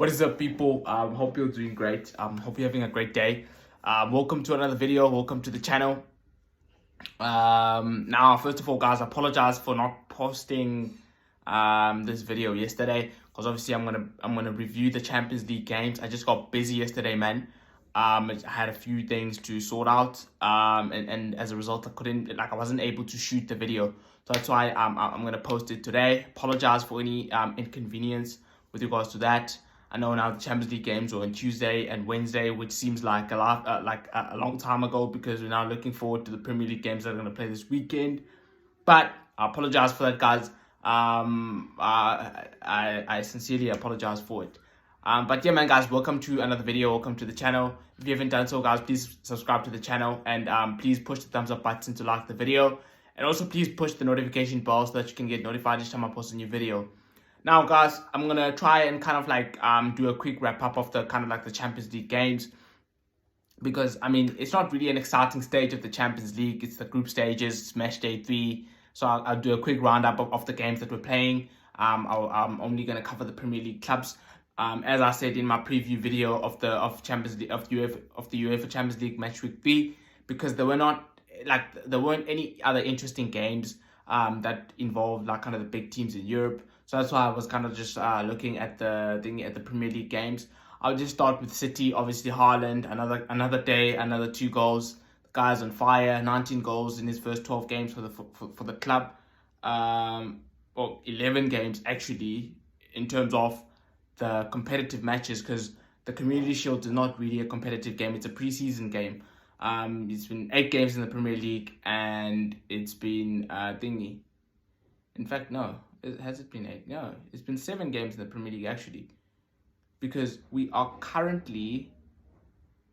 What is up, people? Hope you're doing great. Hope you're having a great day. Welcome to another video. Welcome to the channel. Now, first of all, guys, I apologize for not posting this video yesterday because obviously I'm gonna review the Champions League games. I just got busy yesterday, man. I had a few things to sort out, and as a result, I wasn't able to shoot the video. So that's why I'm gonna post it today. Apologize for any inconvenience with regards to that. I know now the Champions League games are on Tuesday and Wednesday, which seems like a long time ago because we're now looking forward to the Premier League games that are going to play this weekend. But I apologize for that, guys. I sincerely apologize for it. But yeah, man, guys, welcome to another video. Welcome to the channel. If you haven't done so, guys, please subscribe to the channel and please push the thumbs up button to like the video. And also, please push the notification bell so that you can get notified each time I post a new video. Now, guys, I'm gonna try and do a quick wrap up of the the Champions League games, because I mean it's not really an exciting stage of the Champions League. It's the group stages, it's match day 3. So I'll do a quick roundup of the games that we're playing. I'm only gonna cover the Premier League clubs. As I said in my preview video of the UEFA Champions League match week 3, because there weren't any other interesting games that involved the big teams in Europe. So that's why I was just looking at the Premier League games. I'll just start with City. Obviously, Haaland, another day, another 2 goals. The guy's on fire. 19 goals in his first 12 games for the club. Well, 11 games actually in terms of the competitive matches, because the Community Shield is not really a competitive game. It's a preseason game. It's been 8 games in the Premier League, and it's been thingy. In fact, no. Has it been 8? No, it's been 7 games in the Premier League actually, because we are currently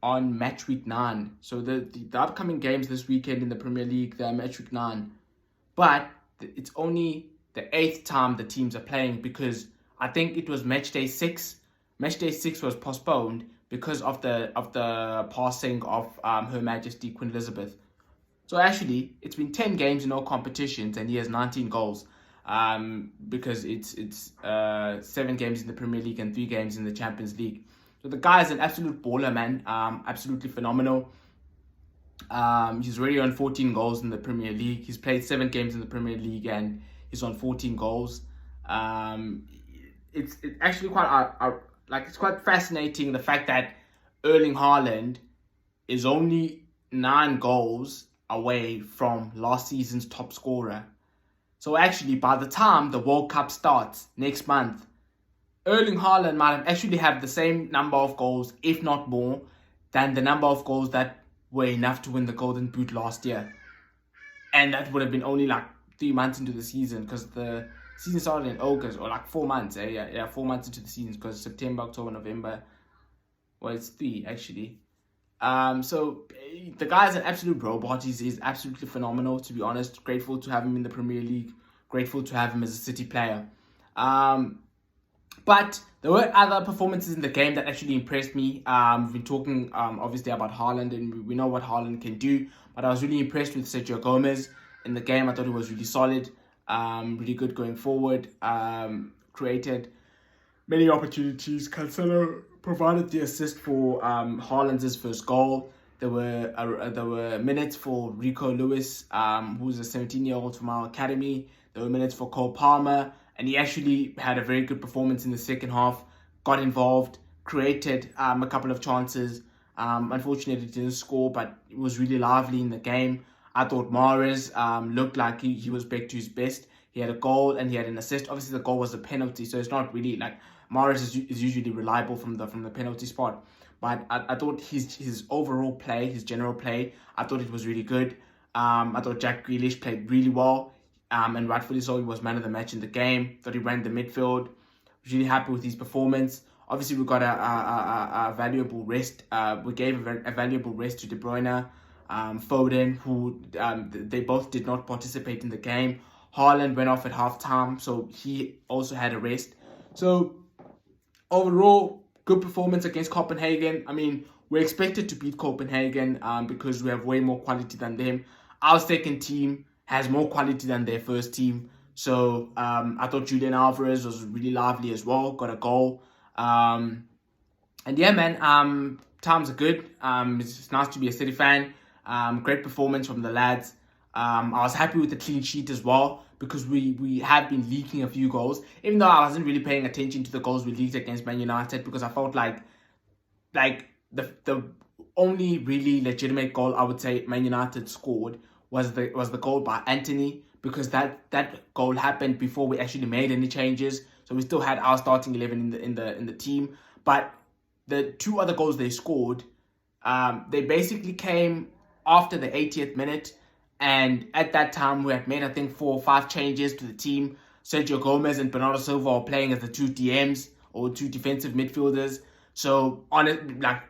on match week 9. So the upcoming games this weekend in the Premier League, they're match week 9, but it's only the 8th time the teams are playing, because I think it was match day 6. Match day 6 was postponed because of the passing of Her Majesty Queen Elizabeth. So actually, it's been 10 games in all competitions, and he has 19 goals. Because it's 7 games in the Premier League and 3 games in the Champions League. So the guy is an absolute baller, man. Absolutely phenomenal. He's already on 14 goals in the Premier League. He's played 7 games in the Premier League and he's on 14 goals. It's actually it's quite fascinating, the fact that Erling Haaland is only 9 goals away from last season's top scorer. So actually, by the time the World Cup starts next month, Erling Haaland might actually have the same number of goals, if not more, than the number of goals that were enough to win the Golden Boot last year. And that would have been only 3 months into the season, because the season started in August, or 4 months. 4 months into the season, because September, October, November. Well, it's 3 actually. So the guy's an absolute robot. He's absolutely phenomenal, to be honest. Grateful to have him in the Premier League. Grateful to have him as a City player. But there were other performances in the game that actually impressed me. We've been talking obviously about Haaland, and we know what Haaland can do. But I was really impressed with Sergio Gomez in the game. I thought he was really solid, really good going forward. Created many opportunities. Cancelo provided the assist for Haaland's first goal. There were minutes for Rico Lewis, who's a 17-year-old from our academy. There were minutes for Cole Palmer, and he actually had a very good performance in the second half. Got involved, created a couple of chances. Unfortunately, didn't score, but it was really lively in the game. I thought Mahrez looked like he was back to his best. He had a goal and he had an assist. Obviously, the goal was a penalty, so it's not really Mahrez is usually reliable from the penalty spot. But I thought his overall play, his general play, I thought it was really good. I thought Jack Grealish played really well, and rightfully so. He was man of the match in the game. Thought he ran the midfield. Really happy with his performance. Obviously, we got a valuable rest. We gave a valuable rest to De Bruyne, Foden, who they both did not participate in the game. Haaland went off at halftime, so he also had a rest. So overall, good performance against Copenhagen. I mean, we're expected to beat Copenhagen because we have way more quality than them. Our second team has more quality than their first team. So I thought Julian Alvarez was really lively as well. Got a goal. And yeah, man, times are good. It's nice to be a City fan. Great performance from the lads. I was happy with the clean sheet as well because we have been leaking a few goals. Even though I wasn't really paying attention to the goals we leaked against Man United because I felt like the only really legitimate goal I would say Man United scored was the goal by Anthony, because that goal happened before we actually made any changes. So we still had our starting 11 in the team, but the two other goals they scored, they basically came after the 80th minute, and at that time we had made I think 4 or 5 changes to the team. Sergio Gomez and Bernardo Silva are playing as the two DMs or two defensive midfielders. So on it, like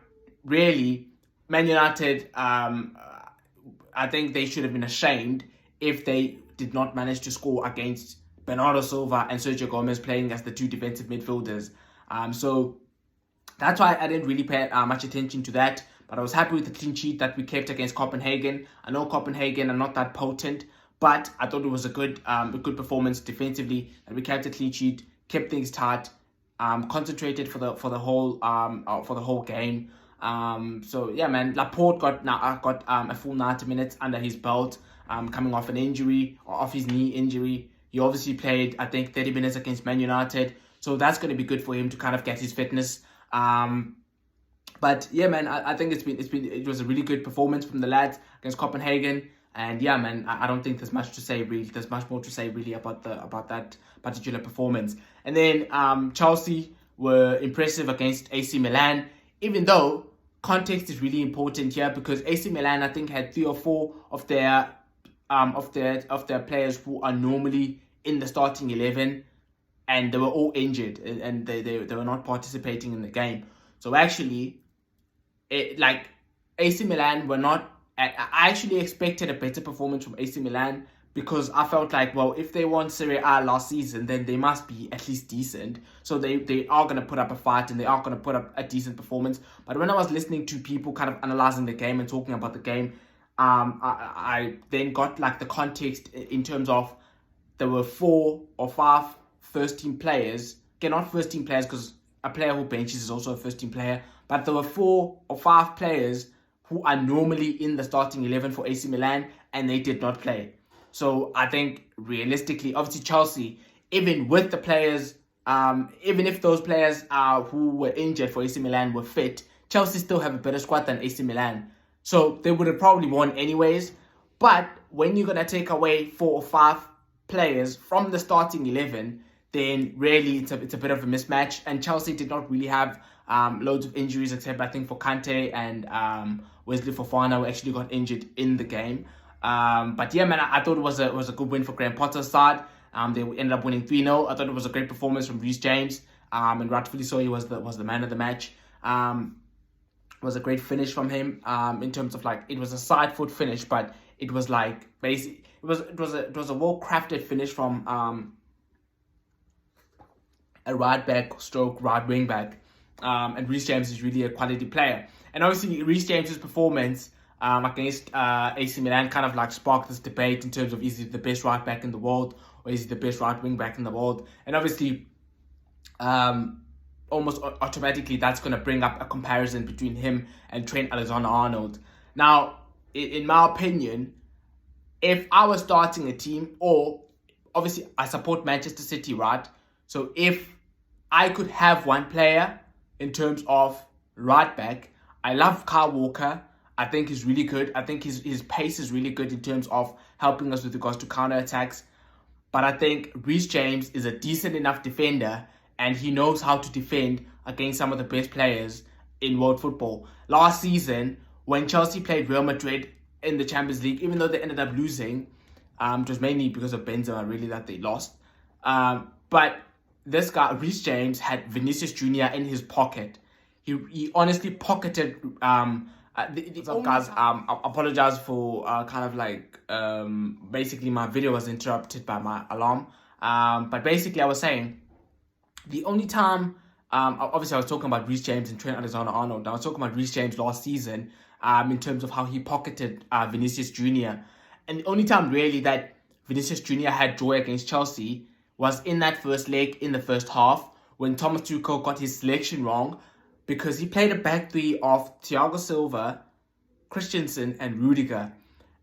really, Man United, I think they should have been ashamed if they did not manage to score against Bernardo Silva and Sergio Gomez playing as the two defensive midfielders. So that's why I didn't really pay much attention to that. But I was happy with the clean sheet that we kept against Copenhagen. I know Copenhagen are not that potent, but I thought it was a good performance defensively, and we kept a clean sheet, kept things tight, concentrated for the whole game. So yeah, man, Laporte got a full 90 minutes under his belt, coming off an injury, or off his knee injury. He obviously played I think 30 minutes against Man United, so that's going to be good for him to kind of get his fitness. But yeah, man, I think it was a really good performance from the lads against Copenhagen. And yeah, man, I don't think there's much to say really. There's much more to say really about that particular performance. And then Chelsea were impressive against AC Milan, even though context is really important here, because AC Milan I think had 3 or 4 of their players who are normally in the starting 11, and they were all injured, and they were not participating in the game. So actually, AC Milan were not. I actually expected a better performance from AC Milan, because I felt like, well, if they won Serie A last season, then they must be at least decent. So they are going to put up a fight, and they are going to put up a decent performance. But when I was listening to people kind of analyzing the game and talking about the game, I then got like the context in terms of there were 4 or 5 first team players. Okay, not first team players, because a player who benches is also a first team player. But there were 4 or 5 players who are normally in the starting 11 for AC Milan, and they did not play. So I think realistically, obviously Chelsea, even with the players, even if those players who were injured for AC Milan were fit, Chelsea still have a better squad than AC Milan. So they would have probably won anyways. But when you're going to take away 4 or 5 players from the starting 11, then really it's a bit of a mismatch. And Chelsea did not really have loads of injuries, except I think for Kante and Wesley Fofana, who actually got injured in the game. But yeah, man, I thought it was a good win for Graham Potter's side. They ended up winning 3-0. I thought it was a great performance from Reece James, and rightfully so. He was the man of the match. It was a great finish from him. In terms of like, it was a side foot finish, but it was like basically it was a well crafted finish from a right back stroke right wing back. And Reece James is really a quality player. And obviously Reece James's performance against AC Milan kind of like sparked this debate in terms of, is he the best right back in the world, or is he the best right wing back in the world? And obviously almost automatically that's going to bring up a comparison between him and Trent Alexander-Arnold. Now, in my opinion, if I was starting a team, or obviously I support Manchester City, right? So if I could have one player in terms of right back, I love Kyle Walker. I think he's really good. I think his pace is really good in terms of helping us with regards to counter-attacks. But I think Reece James is a decent enough defender, and he knows how to defend against some of the best players in world football. Last season, when Chelsea played Real Madrid in the Champions League, even though they ended up losing, it was mainly because of Benzema really that they lost. But this guy, Reece James, had Vinicius Jr. in his pocket. He honestly pocketed... guys, I apologize for basically my video was interrupted by my alarm. But basically I was saying, the only time, obviously I was talking about Reece James and Trent Alexander-Arnold. I was talking about Reece James last season, in terms of how he pocketed Vinicius Jr. And the only time really that Vinicius Jr. had joy against Chelsea was in that first leg, in the first half, when Thomas Tuchel got his selection wrong, because he played a back three of Thiago Silva, Christensen, and Rudiger.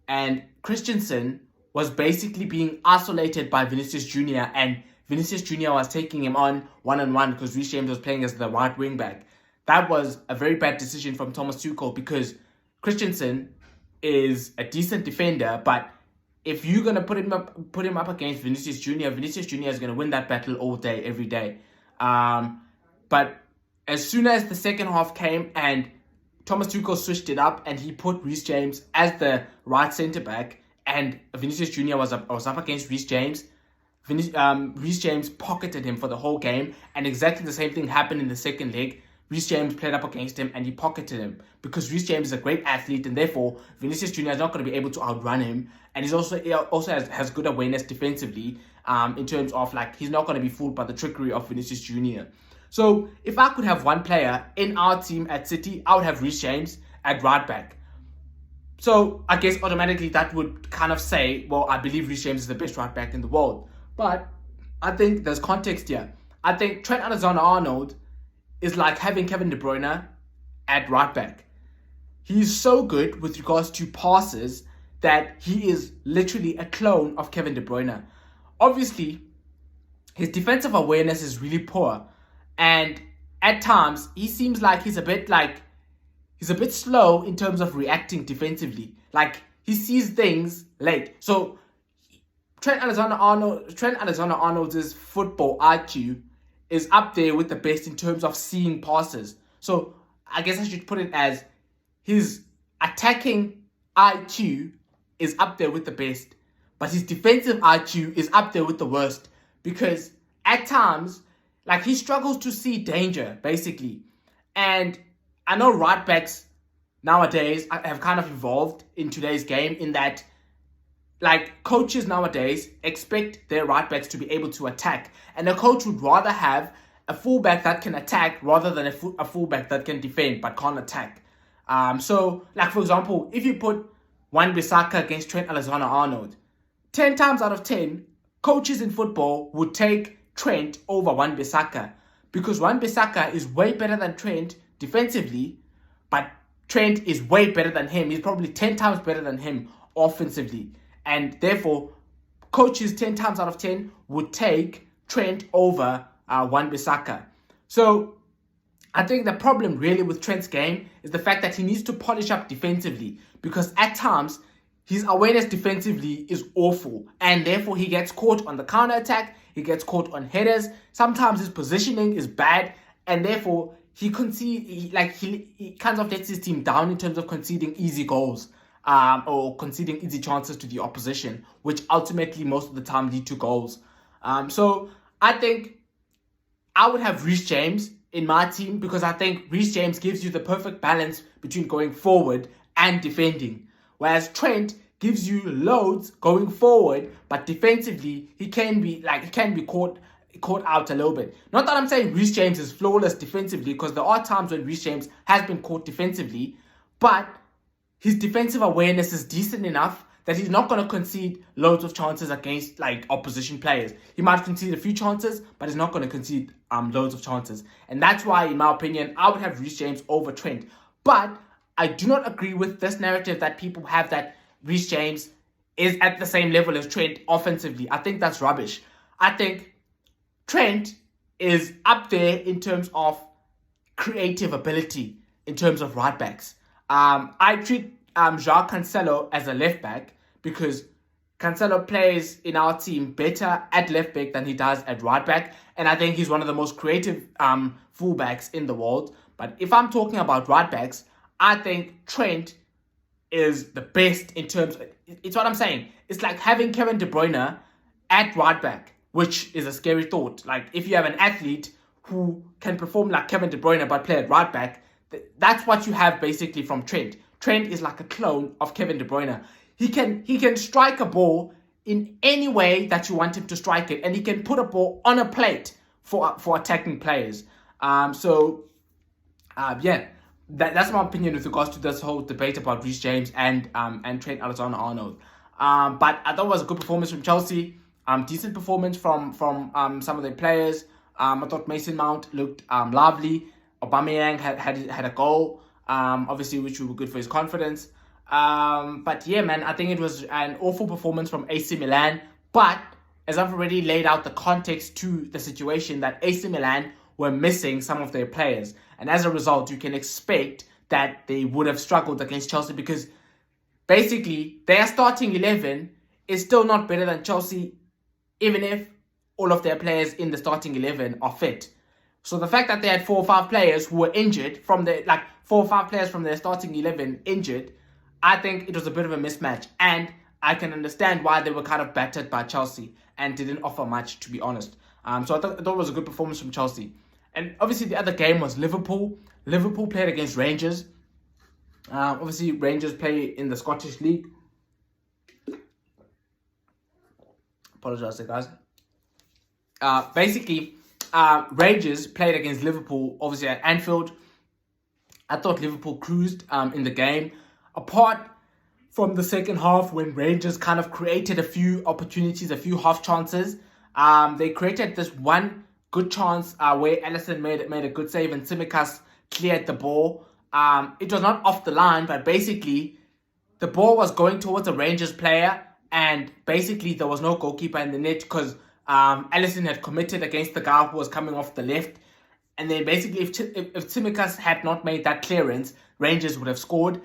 And Christensen was basically being isolated by Vinicius Jr. and Vinicius Jr. was taking him on one-on-one because Reece James was playing as the right wing back. That was a very bad decision from Thomas Tuchel because Christensen is a decent defender, but if you're gonna put him up against Vinicius Jr., Vinicius Jr. is gonna win that battle all day, every day. But as soon as the second half came and Thomas Tuchel switched it up and he put Reece James as the right centre back, and Vinicius Jr. was up against Reece James, Reece James pocketed him for the whole game, and exactly the same thing happened in the second leg. Reece James played up against him and he pocketed him because Reece James is a great athlete, and therefore Vinicius Jr. is not going to be able to outrun him, and he also has good awareness defensively in terms of, like, he's not going to be fooled by the trickery of Vinicius Jr. So if I could have one player in our team at City, I would have Reece James at right back. So I guess automatically that would kind of say, well, I believe Reece James is the best right back in the world. But I think there's context here. I think Trent Alexander-Arnold is like having Kevin De Bruyne at right back. He's so good with regards to passes that he is literally a clone of Kevin De Bruyne. Obviously, his defensive awareness is really poor, and at times he seems like he's a bit slow in terms of reacting defensively. Like, he sees things late. So Trent Alexander-Arnold's football IQ is up there with the best in terms of seeing passes. So I guess I should put it as his attacking IQ is up there with the best, but his defensive IQ is up there with the worst, because at times, like, he struggles to see danger, basically. And I know right backs nowadays have kind of evolved in today's game in that, like, coaches nowadays expect their right backs to be able to attack, and a coach would rather have a fullback that can attack rather than a fullback that can defend but can't attack. So, like, for example, if you put Wan-Bissaka against Trent Alexander-Arnold, 10 times out of 10, coaches in football would take Trent over Wan-Bissaka, because Wan-Bissaka is way better than Trent defensively, but Trent is way better than him. He's probably 10 times better than him offensively. And therefore, coaches 10 times out of 10 would take Trent over Wan-Bissaka. So I think the problem really with Trent's game is the fact that he needs to polish up defensively, because at times his awareness defensively is awful, and therefore he gets caught on the counter attack, he gets caught on headers. Sometimes his positioning is bad, and therefore he kind of lets his team down in terms of conceding easy goals. Or conceding easy chances to the opposition, which ultimately most of the time lead to goals. So I think I would have Reece James in my team, because I think Reece James gives you the perfect balance between going forward and defending. Whereas Trent gives you loads going forward, but defensively he can be caught out a little bit. Not that I'm saying Reece James is flawless defensively, because there are times when Reece James has been caught defensively, but his defensive awareness is decent enough that he's not going to concede loads of chances against, like, opposition players. He might concede a few chances, but he's not going to concede loads of chances. And that's why, in my opinion, I would have Reece James over Trent. But I do not agree with this narrative that people have that Reece James is at the same level as Trent offensively. I think that's rubbish. I think Trent is up there in terms of creative ability, in terms of right backs. I treat João Cancelo as a left back, because Cancelo plays in our team better at left back than he does at right back, and I think he's one of the most creative fullbacks in the world. But if I'm talking about right backs, I think Trent is the best in terms of, it's what I'm saying. It's like having Kevin De Bruyne at right back, which is a scary thought. Like, if you have an athlete who can perform like Kevin De Bruyne but play at right back, that's what you have basically from Trent. Trent is like a clone of Kevin De Bruyne. He can strike a ball in any way that you want him to strike it, and he can put a ball on a plate for attacking players. That's my opinion with regards to this whole debate about Reece James and Trent Alexander-Arnold. But I thought it was a good performance from Chelsea. Decent performance from some of their players. I thought Mason Mount looked lovely. Aubameyang had a goal, obviously, which were good for his confidence. But yeah, man, I think it was an awful performance from AC Milan. But as I've already laid out the context to the situation, that AC Milan were missing some of their players. And as a result, you can expect that they would have struggled against Chelsea, because basically their starting 11 is still not better than Chelsea, even if all of their players in the starting 11 are fit. So the fact that they had 4 or 5 players who were injured from their, 4 or 5 players from their starting 11 injured, I think it was a bit of a mismatch. And I can understand why they were kind of battered by Chelsea and didn't offer much, to be honest. So I thought it was a good performance from Chelsea. And obviously the other game was Liverpool. Liverpool played against Rangers. Obviously Rangers play in the Scottish League. Apologize there, guys. Basically, Rangers played against Liverpool, obviously at Anfield. I thought Liverpool cruised in the game. Apart from the second half, when Rangers kind of created a few opportunities, a few half chances. They created this one good chance where Alisson made a good save and Tsimikas cleared the ball. It was not off the line, but basically the ball was going towards a Rangers player, and basically there was no goalkeeper in the net because Alisson had committed against the guy who was coming off the left. And then basically if Tsimikas had not made that clearance, Rangers would have scored.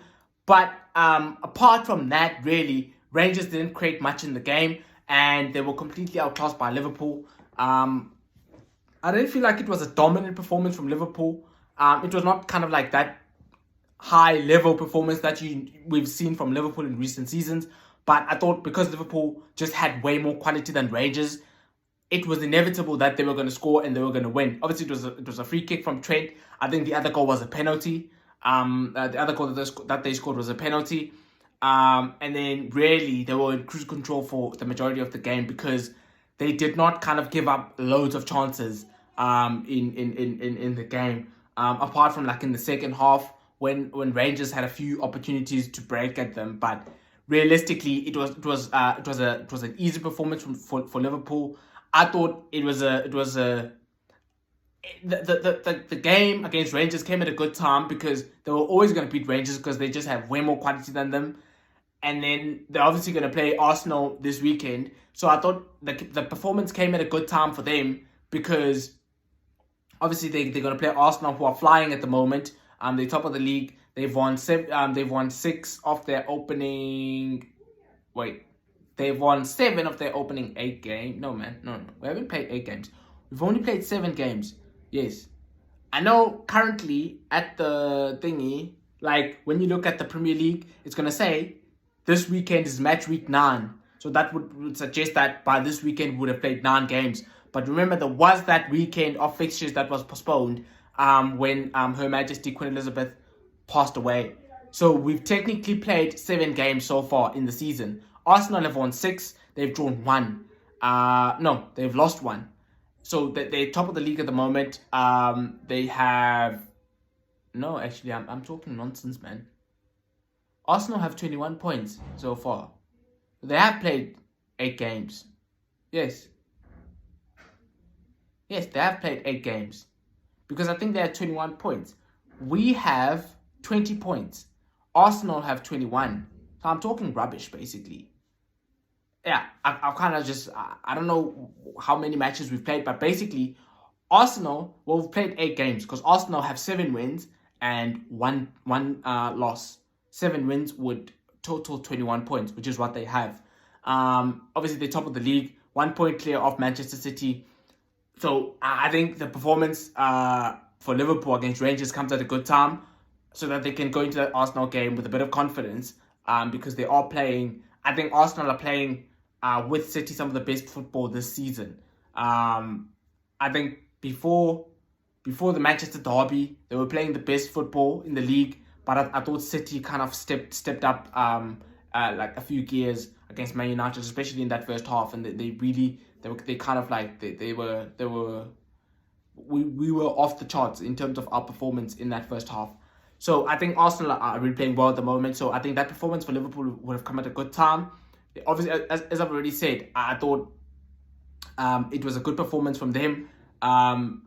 But apart from that, really, Rangers didn't create much in the game, and they were completely outclassed by Liverpool. I didn't feel like it was a dominant performance from Liverpool. It was not kind of like that high-level performance that we've seen from Liverpool in recent seasons. But I thought because Liverpool just had way more quality than Rangers, it was inevitable that they were going to score and they were going to win. Obviously, it was a free kick from Trent. I think the other goal was a penalty. The other goal that they scored was a penalty. And then really they were in cruise control for the majority of the game because they did not kind of give up loads of chances in the game. Apart from like in the second half when Rangers had a few opportunities to break at them, but realistically it was an easy performance for Liverpool. I thought the game against Rangers came at a good time because they were always going to beat Rangers because they just have way more quality than them. And then they're obviously going to play Arsenal this weekend. So I thought the performance came at a good time for them because obviously they're going to play Arsenal, who are flying at the moment. They're top of the league. They've won 6 of their opening... Wait. They've won 7 of their opening 8 games. No, man. No. We haven't played 8 games. We've only played 7 games. Yes. I know currently at the thingy, like when you look at the Premier League, it's going to say this weekend is match week 9. So that would suggest that by this weekend we would have played 9 games. But remember, there was that weekend of fixtures that was postponed when Her Majesty Queen Elizabeth passed away. So we've technically played 7 games so far in the season. Arsenal have won 6. They've drawn 1. No, they've lost 1. So they're top of the league at the moment. They have... No, actually, I'm talking nonsense, man. Arsenal have 21 points so far. They have played 8 games. Yes. Yes, they have played 8 games. Because I think they had 21 points. We have 20 points. Arsenal have 21. So I'm talking rubbish, basically. Yeah, I've kind of just... I don't know how many matches we've played, but basically, Arsenal... Well, we've played 8 games because Arsenal have 7 wins and one loss. 7 wins would total 21 points, which is what they have. Obviously, they're top of the league, 1 point clear of Manchester City. So I think the performance for Liverpool against Rangers comes at a good time so that they can go into that Arsenal game with a bit of confidence because they are playing... I think Arsenal are playing with City some of the best football this season. I think before the Manchester derby, they were playing the best football in the league. But I thought City kind of stepped up like a few gears against Man United, especially in that first half, and we were off the charts in terms of our performance in that first half. So I think Arsenal are really playing well at the moment. So I think that performance for Liverpool would have come at a good time. Obviously, as I've already said, I thought it was a good performance from them.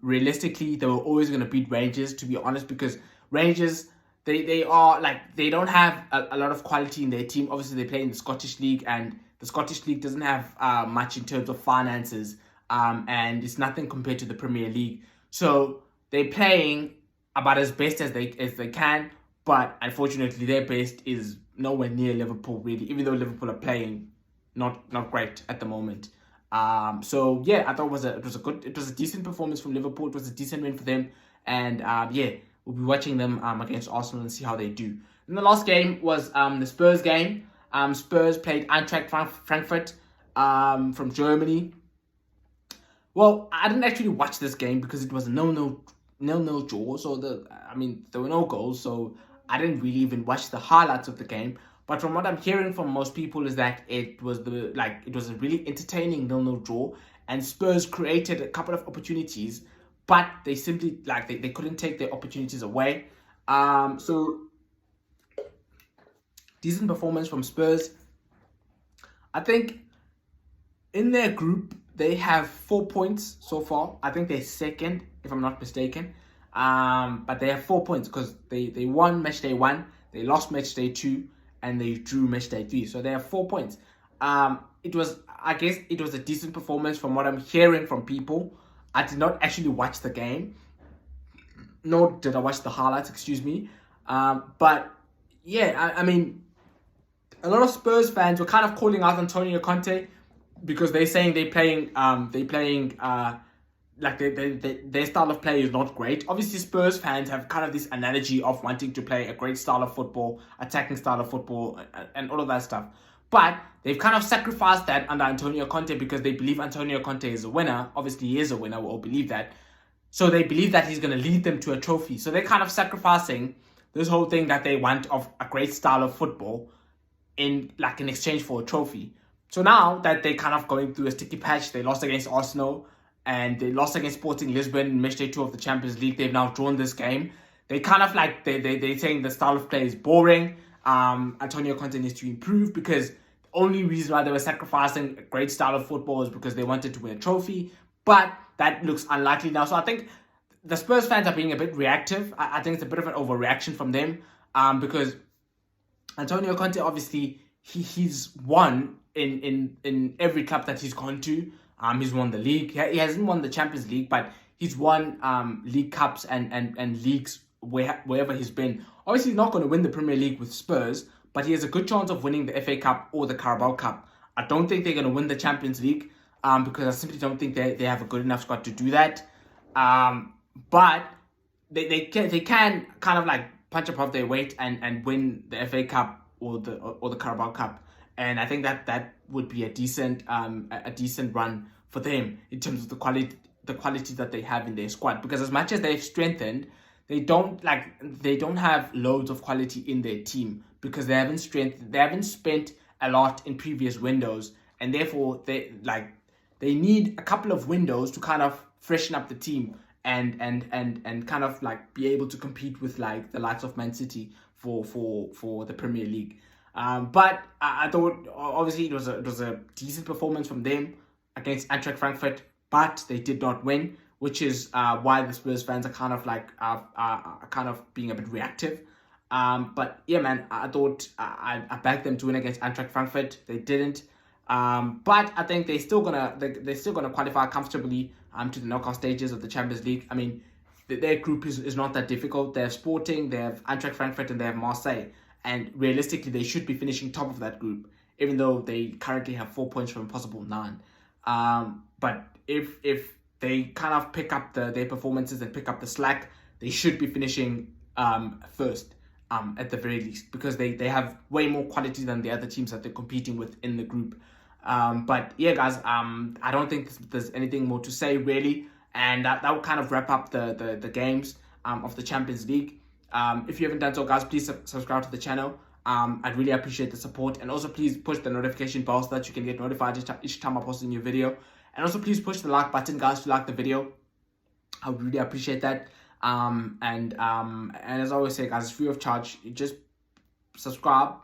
realistically, they were always going to beat Rangers, to be honest, because Rangers, they are like, they don't have a lot of quality in their team. Obviously, they play in the Scottish League, and the Scottish League doesn't have much in terms of finances, and it's nothing compared to the Premier League. So they're playing about as best as they can, but unfortunately, their best is nowhere near Liverpool, really. Even though Liverpool are playing not great at the moment. So yeah, I thought it was a decent performance from Liverpool. It was a decent win for them, and yeah, we'll be watching them against Arsenal and see how they do. And the last game was the Spurs game. Spurs played Eintracht Frankfurt from Germany. Well, I didn't actually watch this game because it was a nil-nil draw. So there were no goals, so I didn't really even watch the highlights of the game. But from what I'm hearing from most people is that it was a really entertaining nil-nil draw, and Spurs created a couple of opportunities, but they simply they couldn't take their opportunities away. So decent performance from Spurs. I think in their group they have 4 points so far. I think they're second, if I'm not mistaken. But they have 4 points because they won match day 1, they lost match day 2, and they drew match day 3. So they have 4 points. I guess it was a decent performance from what I'm hearing from people. I did not actually watch the game, nor did I watch the highlights, excuse me. But yeah, I mean, a lot of Spurs fans were kind of calling out Antonio Conte because they're saying their style of play is not great. Obviously, Spurs fans have kind of this analogy of wanting to play a great style of football, attacking style of football, and all of that stuff. But they've kind of sacrificed that under Antonio Conte because they believe Antonio Conte is a winner. Obviously, he is a winner. We all believe that. So they believe that he's going to lead them to a trophy. So they're kind of sacrificing this whole thing that they want of a great style of football in exchange for a trophy. So now that they're kind of going through a sticky patch, they lost against Arsenal and they lost against Sporting Lisbon in match day 2 of the Champions League. They've now drawn this game. They kind of they're saying the style of play is boring. Antonio Conte needs to improve because the only reason why they were sacrificing a great style of football is because they wanted to win a trophy. But that looks unlikely now. So I think the Spurs fans are being a bit reactive. I think it's a bit of an overreaction from them because Antonio Conte, obviously, he's won in every club that he's gone to. He's won the league. He hasn't won the Champions League, but he's won league cups and leagues wherever he's been. Obviously, he's not going to win the Premier League with Spurs, but he has a good chance of winning the FA Cup or the Carabao Cup. I don't think they're going to win the Champions League because I simply don't think they have a good enough squad to do that. But they can kind of punch above their weight and win the FA Cup or the Carabao Cup, and I think that would be a decent run for them in terms of the quality that they have in their squad. Because as much as they've strengthened, they don't have loads of quality in their team because they haven't spent a lot in previous windows, and therefore they need a couple of windows to kind of freshen up the team and kind of be able to compete with the likes of Man City for the Premier League. But I thought obviously it was a decent performance from them against Eintracht Frankfurt, but they did not win, which is why the Spurs fans are kind of being a bit reactive. But yeah, man, I thought I backed them to win against Eintracht Frankfurt. They didn't. But I think they're still gonna qualify comfortably to the knockout stages of the Champions League. I mean, their group is not that difficult. They have Sporting, they have Eintracht Frankfurt, and they have Marseille. And realistically, they should be finishing top of that group, even though they currently have 4 points from a possible 9. But if they kind of pick up their performances and pick up the slack, they should be finishing first at the very least, because they have way more quality than the other teams that they're competing with in the group. But yeah, guys, I don't think there's anything more to say really, and that will kind of wrap up the games of the Champions League. If you haven't done so, guys, please subscribe to the channel. I'd really appreciate the support, and also please push the notification bell so that you can get notified each time I post a new video. And also please push the like button, guys, to like the video. I would really appreciate that. And as I always say, guys, it's free of charge. You just subscribe,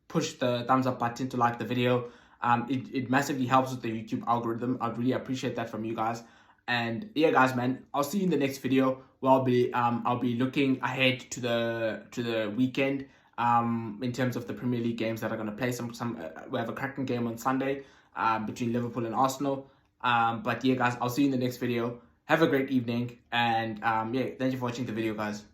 push the thumbs up button to like the video. It massively helps with the YouTube algorithm. I'd really appreciate that from you guys. And yeah, guys, man, I'll see you in the next video where I'll be looking ahead to the weekend in terms of the Premier League games that are going to play. We have a cracking game on Sunday between Liverpool and Arsenal. But yeah, guys, I'll see you in the next video. Have a great evening, and yeah, thank you for watching the video, guys.